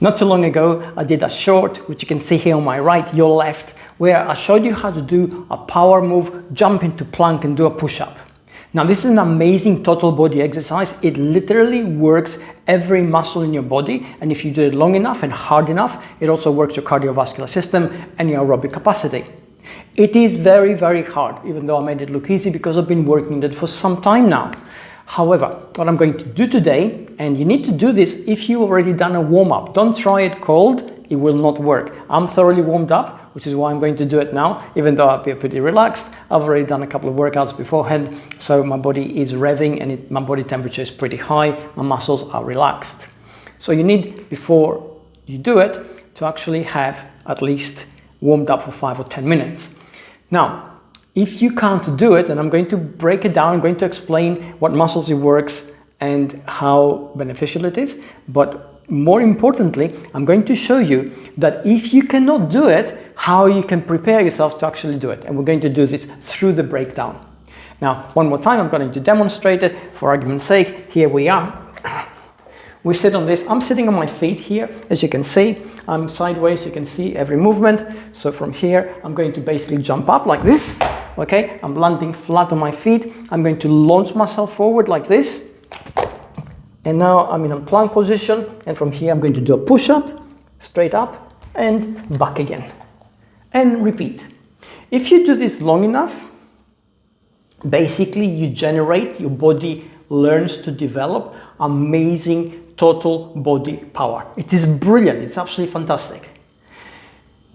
Not too long ago, I did a short, which you can see here on my right, your left, where I showed you how to do a power move, jump into plank and do a push-up. Now this is an amazing total body exercise. It literally works every muscle in your body, and if you do it long enough and hard enough, it also works your cardiovascular system and your aerobic capacity. It is very, very hard, even though I made it look easy because I've been working it for some time now. However, what I'm going to do today, and you need to do this if you've already done a warm-up. Don't try it cold, it will not work. I'm thoroughly warmed up, which is why I'm going to do it now, even though I'll be pretty relaxed. I've already done a couple of workouts beforehand, so my body is revving and my body temperature is pretty high, my muscles are relaxed. So you need, before you do it, to actually have at least warmed up for 5 or 10 minutes. Now, if you can't do it, and I'm going to break it down, I'm going to explain what muscles it works and how beneficial it is, but more importantly, I'm going to show you that if you cannot do it, how you can prepare yourself to actually do it. And we're going to do this through the breakdown. Now, one more time, I'm going to demonstrate it for argument's sake. Here we are. We sit on this. I'm sitting on my feet here, as you can see. I'm sideways, you can see every movement. So from here, I'm going to basically jump up like this. Okay, I'm landing flat on my feet. I'm going to launch myself forward like this. And now I'm in a plank position. And from here, I'm going to do a push-up, straight up and back again. And repeat. If you do this long enough, basically you generate, your body learns to develop amazing total body power. It is brilliant. It's absolutely fantastic.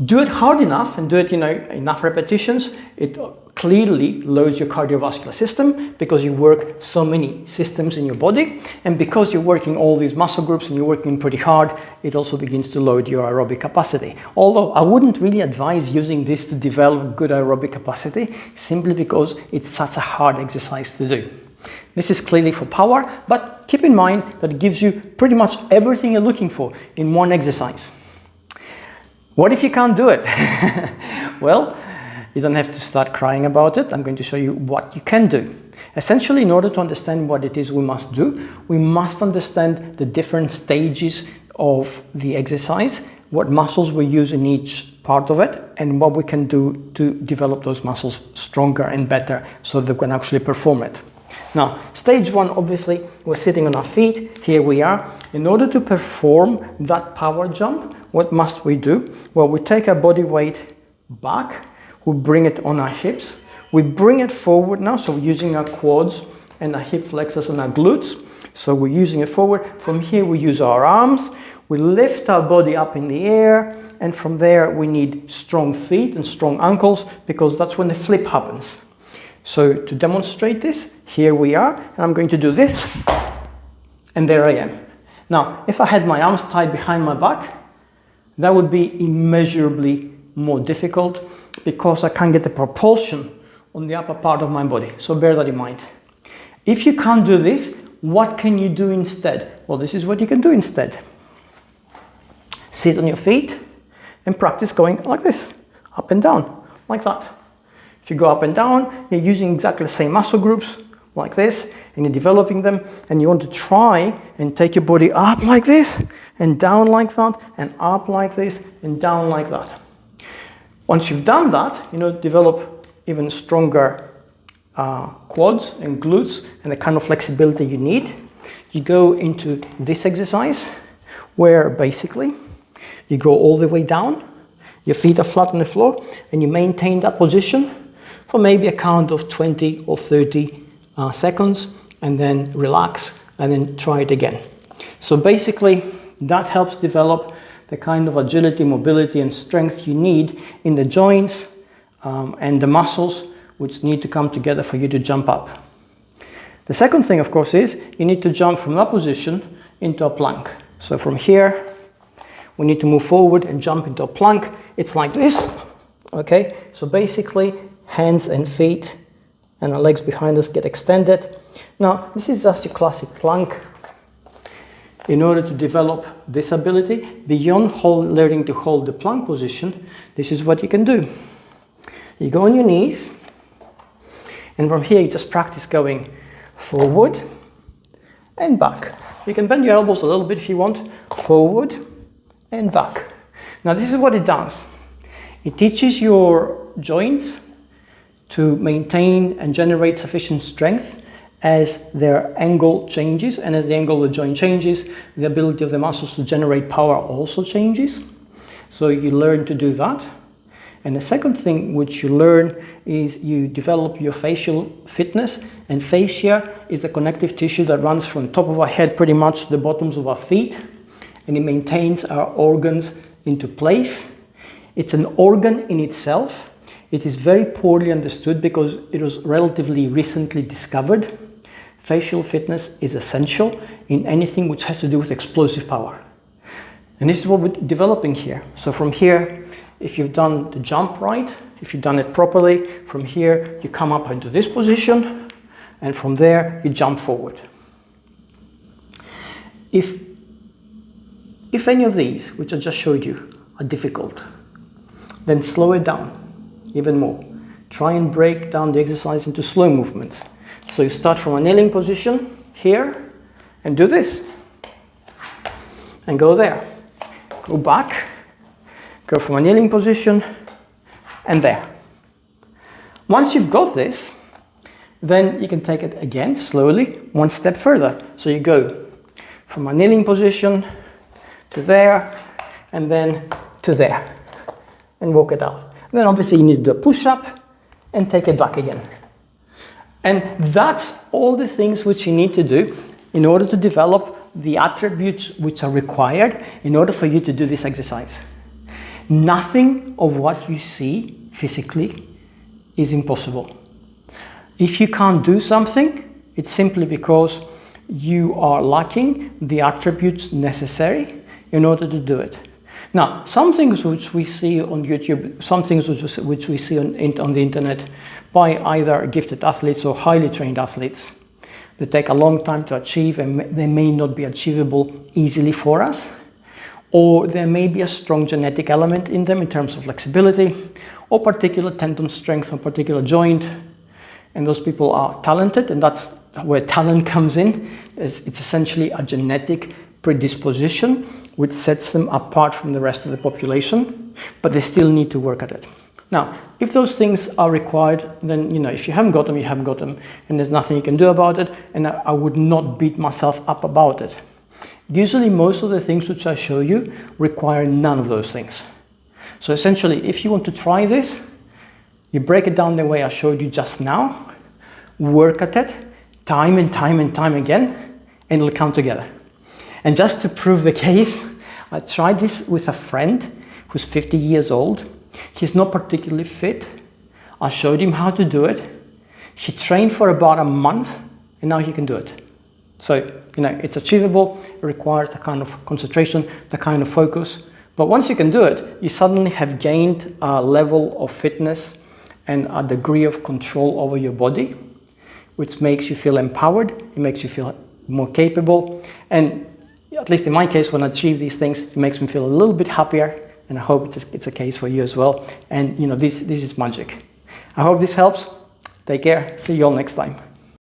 Do it hard enough and do it, enough repetitions. It clearly loads your cardiovascular system because you work so many systems in your body. And because you're working all these muscle groups and you're working pretty hard, it also begins to load your aerobic capacity. Although I wouldn't really advise using this to develop good aerobic capacity, simply because it's such a hard exercise to do. This is clearly for power, but keep in mind that it gives you pretty much everything you're looking for in one exercise. What if you can't do it? Well, you don't have to start crying about it. I'm going to show you what you can do. Essentially, in order to understand what it is we must do, we must understand the different stages of the exercise, what muscles we use in each part of it, and what we can do to develop those muscles stronger and better so that we can actually perform it. Now, stage one, obviously, we're sitting on our feet. Here we are. In order to perform that power jump, what must we do? Well, we take our body weight back, we bring it on our hips, we bring it forward now, so we're using our quads and our hip flexors and our glutes. So we're using it forward. From here, we use our arms, we lift our body up in the air, and from there, we need strong feet and strong ankles because that's when the flip happens. So to demonstrate this, here we are, and I'm going to do this, and there I am. Now, if I had my arms tied behind my back, that would be immeasurably more difficult because I can't get the propulsion on the upper part of my body. So bear that in mind. If you can't do this, what can you do instead? Well, this is what you can do instead. Sit on your feet and practice going like this, up and down, like that. If you go up and down, you're using exactly the same muscle groups, like this, and you're developing them, and you want to try and take your body up like this, and down like that, and up like this, and down like that. Once you've done that, develop even stronger quads and glutes, and the kind of flexibility you need. You go into this exercise, where basically, you go all the way down, your feet are flat on the floor, and you maintain that position for maybe a count of 20 or 30 seconds, and then relax, and then try it again. So basically, that helps develop the kind of agility, mobility, and strength you need in the joints and the muscles which need to come together for you to jump up. The second thing, of course, is you need to jump from that position into a plank. So from here, we need to move forward and jump into a plank. It's like this, okay? So basically, hands and feet and our legs behind us get extended. Now, this is just your classic plank. In order to develop this ability, beyond learning to hold the plank position, this is what you can do. You go on your knees, and from here you just practice going forward and back. You can bend your elbows a little bit if you want, forward and back. Now this is what it does. It teaches your joints to maintain and generate sufficient strength as their angle changes, and as the angle of the joint changes, the ability of the muscles to generate power also changes. So you learn to do that. And the second thing which you learn is you develop your facial fitness, and fascia is the connective tissue that runs from the top of our head pretty much to the bottoms of our feet, and it maintains our organs into place. It's an organ in itself. It is very poorly understood because it was relatively recently discovered. Facial fitness is essential in anything which has to do with explosive power. And this is what we're developing here. So from here, if you've done the jump right, if you've done it properly, from here you come up into this position, and from there you jump forward. If any of these, which I just showed you, are difficult, then slow it down even more. Try and break down the exercise into slow movements. So you start from a kneeling position here and do this, and go there. Go back, go from a kneeling position, and there. Once you've got this, then you can take it again slowly, one step further. So you go from a kneeling position to there, and then to there, and walk it out. Then obviously you need to do a push-up and take it back again. And that's all the things which you need to do in order to develop the attributes which are required in order for you to do this exercise. Nothing of what you see physically is impossible. If you can't do something, it's simply because you are lacking the attributes necessary in order to do it. Now, some things which we see on YouTube, some things which we see on the internet by either gifted athletes or highly trained athletes, they take a long time to achieve, and they may not be achievable easily for us, or there may be a strong genetic element in them in terms of flexibility, or particular tendon strength, or particular joint, and those people are talented, and that's where talent comes in. It's essentially a genetic predisposition which sets them apart from the rest of the population, but they still need to work at it. Now, if those things are required, then, if you haven't got them, you haven't got them, and there's nothing you can do about it, and I would not beat myself up about it. Usually, most of the things which I show you require none of those things. So essentially, if you want to try this, you break it down the way I showed you just now, work at it, time and time and time again, and it'll come together. And just to prove the case, I tried this with a friend who's 50 years old. He's not particularly fit. I showed him how to do it. He trained for about a month, and now he can do it. So, it's achievable. It requires the kind of concentration, the kind of focus. But once you can do it, you suddenly have gained a level of fitness and a degree of control over your body, which makes you feel empowered. It makes you feel more capable. And at least in my case, when I achieve these things, it makes me feel a little bit happier, and I hope it's a case for you as well. And this is magic. I hope this helps. Take care. See you all next time.